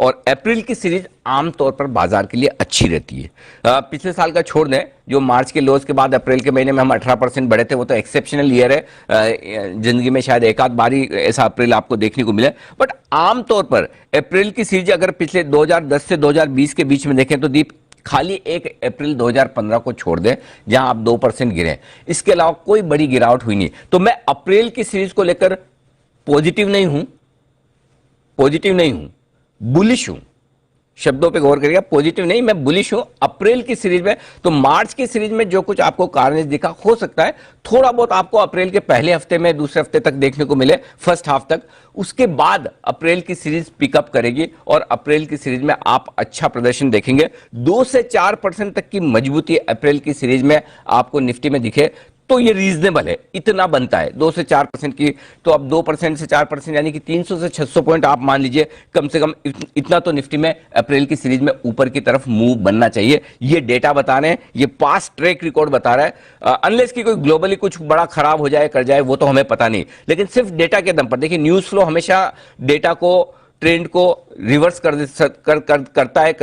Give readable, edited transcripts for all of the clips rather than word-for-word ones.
और अप्रैल की सीरीज आमतौर पर बाजार के लिए अच्छी रहती है। पिछले साल का छोड़ दें, जो मार्च के लोज के बाद अप्रैल के महीने में हम 18% बढ़े थे, वो तो एक्सेप्शनल ईयर है। जिंदगी में शायद एक आध बार ही ऐसा अप्रैल आपको देखने को मिले, बट आमतौर पर अप्रैल की सीरीज अगर पिछले 2010 से 2020 के बीच में देखें तो दीप खाली एक अप्रैल 2015 को छोड़ दें जहां आप 2% गिरे, इसके अलावा कोई बड़ी गिरावट हुई नहीं। तो मैं अप्रैल की सीरीज को लेकर पॉजिटिव नहीं हूं, बुलिश हूं। शब्दों पे गौर करिएगा, पॉजिटिव नहीं, मैं बुलिश हूं अप्रैल की सीरीज में। तो मार्च की सीरीज में जो कुछ आपको कार्नेज दिखा, हो सकता है थोड़ा बहुत आपको अप्रैल के पहले हफ्ते में, दूसरे हफ्ते तक देखने को मिले, फर्स्ट हाफ तक। उसके बाद अप्रैल की सीरीज पिकअप करेगी और अप्रैल की सीरीज में आप अच्छा प्रदर्शन देखेंगे। 2 से 4% तक की मजबूती अप्रैल की सीरीज में आपको निफ्टी में दिखे तो ये रीजनेबल है, इतना बनता है 2 से 4% की। तो अब 2% से 4% यानी कि 300 से 600 पॉइंट आप मान लीजिए, कम से कम इतना तो निफ्टी में अप्रैल की सीरीज में ऊपर की तरफ मूव बनना चाहिए। ये डेटा बता रहे हैं, ये पास्ट ट्रैक रिकॉर्ड बता रहा है। अनलेस की कोई ग्लोबली कुछ बड़ा खराब हो जाए, कर जाए, वो तो हमें पता नहीं, लेकिन सिर्फ डेटा के दम पर देखिए, न्यूज फ्लो हमेशा डेटा को, ट्रेंड को रिवर्स कर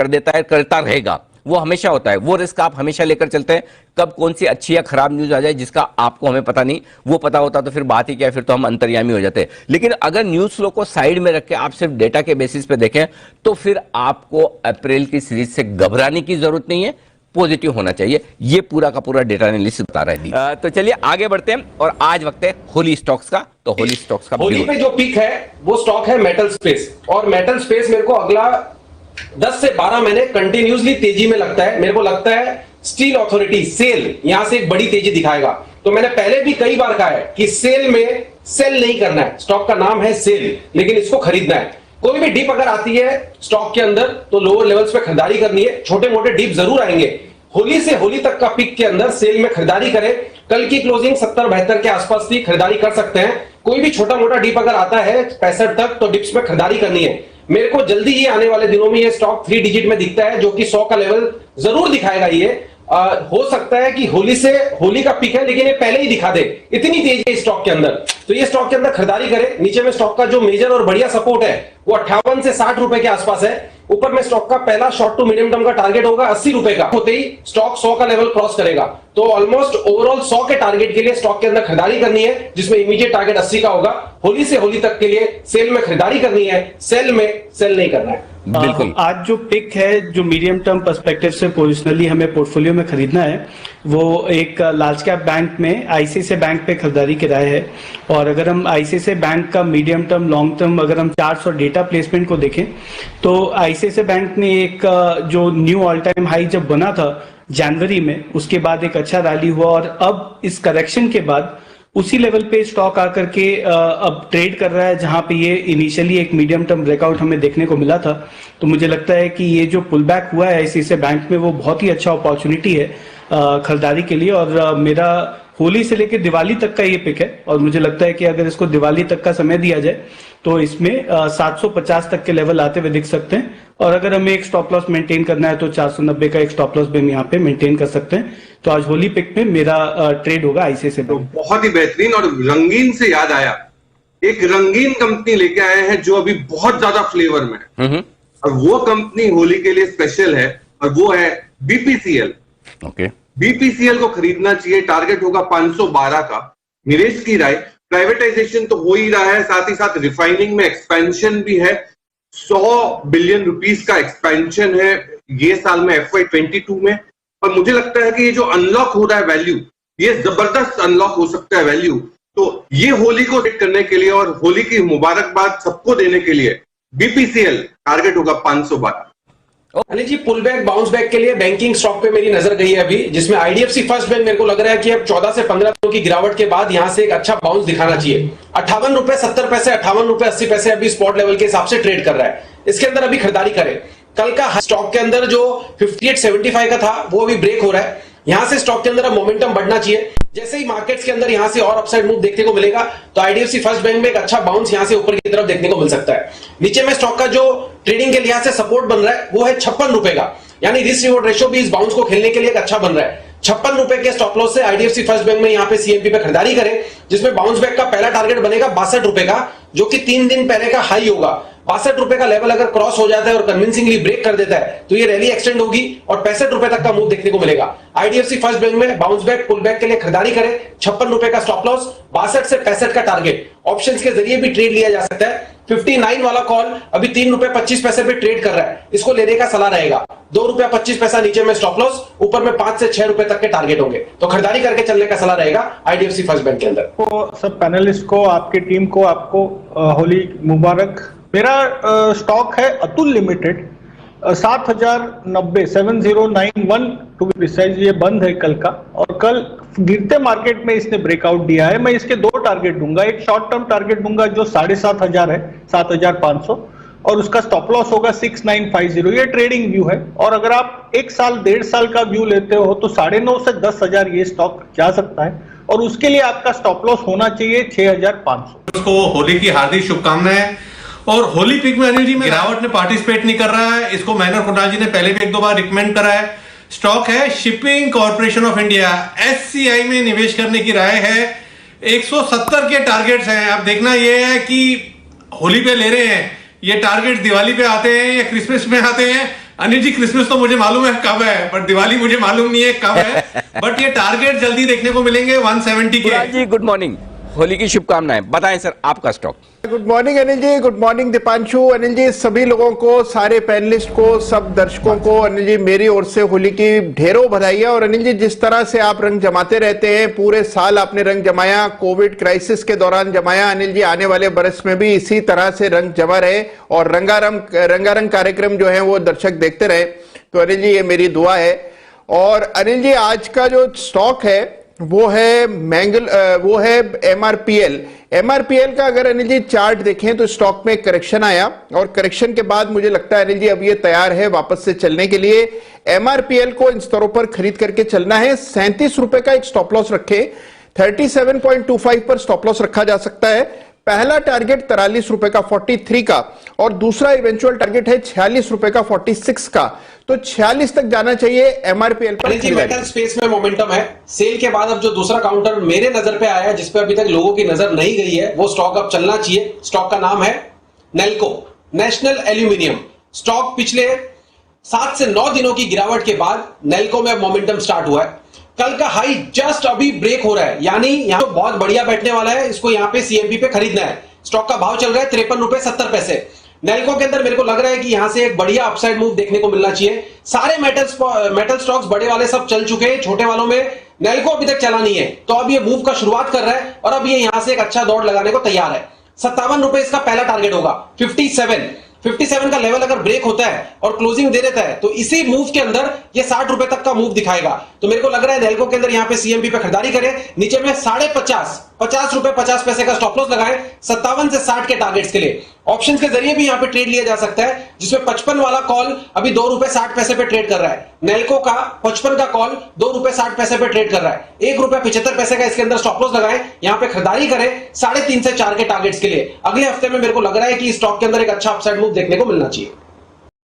देता रहेगा, वो हमेशा होता है। वो रिस्क आप हमेशा लेकर चलते हैं, कब कौन सी अच्छी या खराब न्यूज आ जाए जिसका आपको हमें पता नहीं, वो पता होता तो फिर बात ही क्या है, फिर तो हम अंतर्यामी हो जाते हैं। लेकिन अगर न्यूज फ्लो को साइड में रख के आप सिर्फ डेटा के बेसिस पे देखें तो फिर आपको अप्रैल की सीरीज से घबराने की जरूरत नहीं है, पॉजिटिव होना चाहिए। ये पूरा का पूरा डेटा एनालिसिस बता रहा है। तो चलिए आगे बढ़ते हैं और आज वक्त है होली स्टॉक्स का। तो होली स्टॉक्स का होली पे जो पिक है वो स्टॉक है मेटल स्पेस, और मेटल स्पेस मेरे को अगला 10 से 12 महीने कंटिन्यूसली तेजी में लगता है। मेरे को लगता है स्टील अथॉरिटी सेल यहां से एक बड़ी तेजी दिखाएगा। तो मैंने पहले भी कई बार कहा है कि सेल में सेल नहीं करना है, स्टॉक का नाम है सेल, लेकिन इसको खरीदना है। कोई भी डिप अगर आती है स्टॉक के अंदर तो लोअर लेवल्स पे खरीदारी करनी है, छोटे मोटे डिप जरूर आएंगे। होली से होली तक का पिक के अंदर सेल में खरीदारी करें। कल की क्लोजिंग 70-72 के आसपास थी, खरीदारी कर सकते हैं। कोई भी छोटा मोटा डिप अगर आता है 65 तक तो डिप्स में खरीदारी करनी है। मेरे को जल्दी ही आने वाले दिनों में ये स्टॉक 3 डिजिट में दिखता है, जो कि 100 का लेवल जरूर दिखाएगा। ये हो सकता है कि होली का पिक है, लेकिन ये पहले ही दिखा दे, इतनी तेज है स्टॉक के अंदर। तो ये स्टॉक के अंदर खरीदारी करें। नीचे में स्टॉक का जो मेजर और बढ़िया सपोर्ट है वो 58 से 60 रुपए के आसपास है। ऊपर में स्टॉक का पहला शॉर्ट टू मीडियम टर्म का टारगेट होगा 80 रुपए का, होते ही स्टॉक 100 का लेवल क्रॉस करेगा। तो ऑलमोस्ट ओवरऑल 100 के टारगेट के लिए स्टॉक के अंदर खरीदारी करनी है, जिसमें इमीडिएट टारगेट 80 का होगा। होली से होली तक के लिए सेल में खरीदारी करनी है, सेल में सेल नहीं करना है। बिल्कुल। आज जो पिक है, जो मीडियम टर्म पर्सपेक्टिव से पोजिशनली हमें पोर्टफोलियो में खरीदना है, वो एक लार्ज कैप बैंक में आईसीआईसीआई बैंक पे खरीदारी की राय है। और अगर हम आईसीआईसीआई बैंक का मीडियम टर्म लॉन्ग टर्म अगर हम चार्ट्स और डेटा प्लेसमेंट को देखें तो आईसीआईसीआई बैंक ने एक जो न्यू ऑल टाइम हाई जब बना था जनवरी में, उसके बाद एक अच्छा रैली हुआ और अब इस करेक्शन के बाद उसी लेवल पे स्टॉक आकर के अब ट्रेड कर रहा है, जहां पे ये इनिशियली एक मीडियम टर्म ब्रेकआउट हमें देखने को मिला था। तो मुझे लगता है कि ये जो पुल बैक हुआ है आईसीआईसीआई बैंक में, वो बहुत ही अच्छा अपॉर्चुनिटी है खरीदारी के लिए। और मेरा होली से लेकर दिवाली तक का ये पिक है, और मुझे लगता है कि अगर इसको दिवाली तक का समय दिया जाए तो इसमें 750 तक के लेवल आते हुए दिख सकते हैं। और अगर हमें एक स्टॉप लॉस मेंटेन करना है तो 490 का एक स्टॉप लॉस भी हम यहाँ पे मेंटेन कर सकते हैं। तो आज होली पिक में मेरा ट्रेड होगा आईसीआईसीआई बैंक। तो बहुत ही बेहतरीन। और रंगीन से याद आया, एक रंगीन कंपनी लेके आए हैं जो अभी बहुत ज्यादा फ्लेवर में है, और वो कंपनी होली के लिए स्पेशल है, और वो है बीपीसीएल। ओके, बीपीसीएल को खरीदना चाहिए, टारगेट होगा 512 का। निवेश की राय, प्राइवेटाइजेशन तो हो ही रहा है, साथ ही साथ रिफाइनिंग में एक्सपेंशन भी है। 100 बिलियन रुपीस का एक्सपेंशन है ये साल में FY22 में। और मुझे लगता है कि ये जो अनलॉक हो रहा है वैल्यू, ये जबरदस्त अनलॉक हो सकता है वैल्यू। तो ये होली को हिट करने के लिए और होली की मुबारकबाद सबको देने के लिए बीपीसीएल टारगेट होगा 512। Anil ji, pull back bounce back के लिए बैंकिंग स्टॉक पे मेरी नजर गई है अभी, जिसमें आईडीएफसी फर्स्ट बैंक मेरे को लग रहा है कि अब 14 से 15 दिनों की गिरावट के बाद यहां से एक अच्छा बाउंस दिखाना चाहिए। 58 रुपए 70 पैसे, 58 रुपए 80 पैसे अभी स्पॉट लेवल के हिसाब से ट्रेड कर रहा है। इसके अंदर अभी खरीदारी करें। कल का स्टॉक के अंदर जो 58.75 का था वो अभी ब्रेक हो रहा है। यहां से स्टॉक के अंदर अब मोमेंटम बढ़ना चाहिए। जैसे ही मार्केट्स के अंदर यहां से और अपसाइड मूव देखने को मिलेगा तो आईडीएफसी फर्स्ट बैंक में एक अच्छा बाउंस यहां से ऊपर की तरफ देखने को मिल सकता है। नीचे में स्टॉक का जो ट्रेडिंग के लिहाज से सपोर्ट बन रहा है वो है 56 रुपए का, यानी रिस्क रिवॉर्ड रेशियो भी इस बाउंस को खेलने के लिए एक अच्छा बन रहा है। 56 रुपए के स्टॉप लॉस से आईडीएफसी फर्स्ट बैंक में यहां पे सीएमपी पे खरीदारी करें, जिसमें बाउंस बैक का पहला टारगेट बनेगा 62 रुपए का, जो कि 3 दिन पहले का हाई होगा। ₹62 का लेवल अगर क्रॉस हो जाता है और कन्विंसिंगली ब्रेक कर देता है तो ये रैली एक्सटेंड होगी और ₹65 तक का मूव देखने को मिलेगा। आईडीएफसी फर्स्ट बैंक में बाउंस बैक पुल बैक के लिए खरीदारी करें, ₹56 का स्टॉप लॉस, 62 से 65 का टारगेट। ऑप्शंस के जरिए भी ट्रेड लिया जा सकता है। 59 वाला कॉल अभी ₹3.25 पे ट्रेड कर रहा है, इसको लेने का सलाह रहेगा। ₹2.25 नीचे में स्टॉप लॉस, ऊपर में ₹5 से ₹6 तक के टारगेट होंगे, तो खरीदारी करके चलने का सलाह रहेगा आईडीएफसी फर्स्ट बैंक के अंदर। तो सब पैनलिस्ट को, आपकी टीम को, आपको होली मुबारक। मेरा स्टॉक है Atul limited, 7090 7091 to be precise. ये बंद है कल का, और कल गिरते मार्केट में इसने ब्रेकआउट दिया है। मैं इसके 2 टारगेट दूंगा, एक शॉर्ट टर्म टारगेट दूंगा जो 7500 है, 7500, और उसका स्टॉप लॉस होगा 6950। ये ट्रेडिंग व्यू है, और अगर आप 1 साल 1.5 साल का व्यू लेते हो तो 9.5 से 10,000 ये स्टॉक जा सकता है, और उसके लिए आपका स्टॉप लॉस होना चाहिए 6500। उसको होली की हार्दिक शुभकामनाएं। और होली पिक में अनिल जी में गिरावट ने पार्टिसिपेट नहीं कर रहा है, इसको मैनर कुणाल जी ने पहले भी 1-2 बार रिकमेंड करा है। स्टॉक है shipping corporation of India, SCI में निवेश करने की राय है। 170 के टारगेट्स हैं। अब देखना यह है कि होली पे ले रहे हैं, ये टारगेट दिवाली पे आते हैं या क्रिसमस में आते हैं। अनिल जी क्रिसमस तो मुझे मालूम है कब है, बट दिवाली मुझे मालूम नहीं है कब है। बट ये टारगेट जल्दी देखने को मिलेंगे 170 के। जी गुड मॉर्निंग, होली की शुभकामनाएं। बताएं सर आपका stock. Good morning Anil ji, good morning Deepanshu. Anil ji सभी लोगों को, सारे पैनलिस्ट को, सब दर्शकों को अनिल जी मेरी ओर से होली की ढेरों बधाई। और अनिल जी जिस तरह से आप रंग जमाते रहते हैं, पूरे साल आपने रंग जमाया, कोविड क्राइसिस के दौरान जमाया। अनिल जी आने वाले बरस में भी इसी तरह से रंग जमा रहे और रंगारंग कार्यक्रम जो है वो दर्शक देखते रहे। तो अनिल जी ये मेरी दुआ है। और अनिल जी आज का जो स्टॉक है वो है MRPL का अगर अनिल जी चार्ट देखें तो स्टॉक में करेक्शन आया, और करेक्शन के बाद मुझे लगता है अनिल जी अब ये तैयार है वापस से चलने के लिए। MRPL को इन स्तरों पर खरीद करके चलना है। ₹37 का एक स्टॉप लॉस रखे, 37.25 पर स्टॉप लॉस रखा जा सकता है। पहला टारगेट ₹43 का 43 का, और दूसरा इवेंचुअल टारगेट है ₹46 का 46 का। तो 46 तक जाना चाहिए MRPL पर। मेटल स्पेस में मोमेंटम है। सेल के बाद अब जो दूसरा काउंटर मेरे नजर पे आया है, जिस पे अभी तक लोगों की नजर नहीं गई है, वो स्टॉक अब चलना चाहिए। स्टॉक का नाम है नेल्को, नेशनल एल्यूमिनियम। स्टॉक पिछले 7 से 9 दिनों की गिरावट के बाद नेल्को में मोमेंटम स्टार्ट हुआ है। कल का हाई जस्ट अभी ब्रेक हो रहा है, यानी यहां तो बहुत बढ़िया बैठने वाला है। इसको यहां पे सीएमपी पे खरीदना है। स्टॉक का भाव चल रहा है ₹53.70। नेल्को के अंदर मेरे को लग रहा है कि यहां से एक बढ़िया अपसाइड मूव देखने को मिलना चाहिए। सारे मेटल स्टॉक्स बड़े वाले सब चल चुके हैं, छोटे वालों में नेल्को अभी तक चला नहीं है, तो अब ये मूव का शुरुआत कर रहा है और अब ये यहां से एक अच्छा दौड़ लगाने को तैयार है। ₹57 इसका पहला टारगेट होगा। 57 का लेवल अगर ब्रेक होता है और क्लोजिंग दे देता है तो इसी मूव के अंदर ये ₹60 तक का मूव दिखाएगा। तो मेरे को लग रहा है नेल्को के अंदर यहां पे सीएमपी पे खरीदारी करें, नीचे में ₹50 का स्टॉप लॉस लगाएं 57 से 60 के टारगेट्स के लिए। ऑप्शन के जरिए भी यहां पे ट्रेड लिया जा सकता है, जिसमें 55 वाला कॉल अभी ₹2.60 पे ट्रेड कर रहा है। नेल्को का 55 का कॉल ₹2.60 पे ट्रेड कर रहा है। ₹1.75 का इसके अंदर स्टॉप लॉस लगाएं, यहां पे खरीदारी करें 3.5 से 4 के टारगेट्स के लिए। अगले हफ्ते में मेरे को लग रहा है कि स्टॉक के अंदर एक अच्छा अपसाइड मूव देखने को मिलना चाहिए।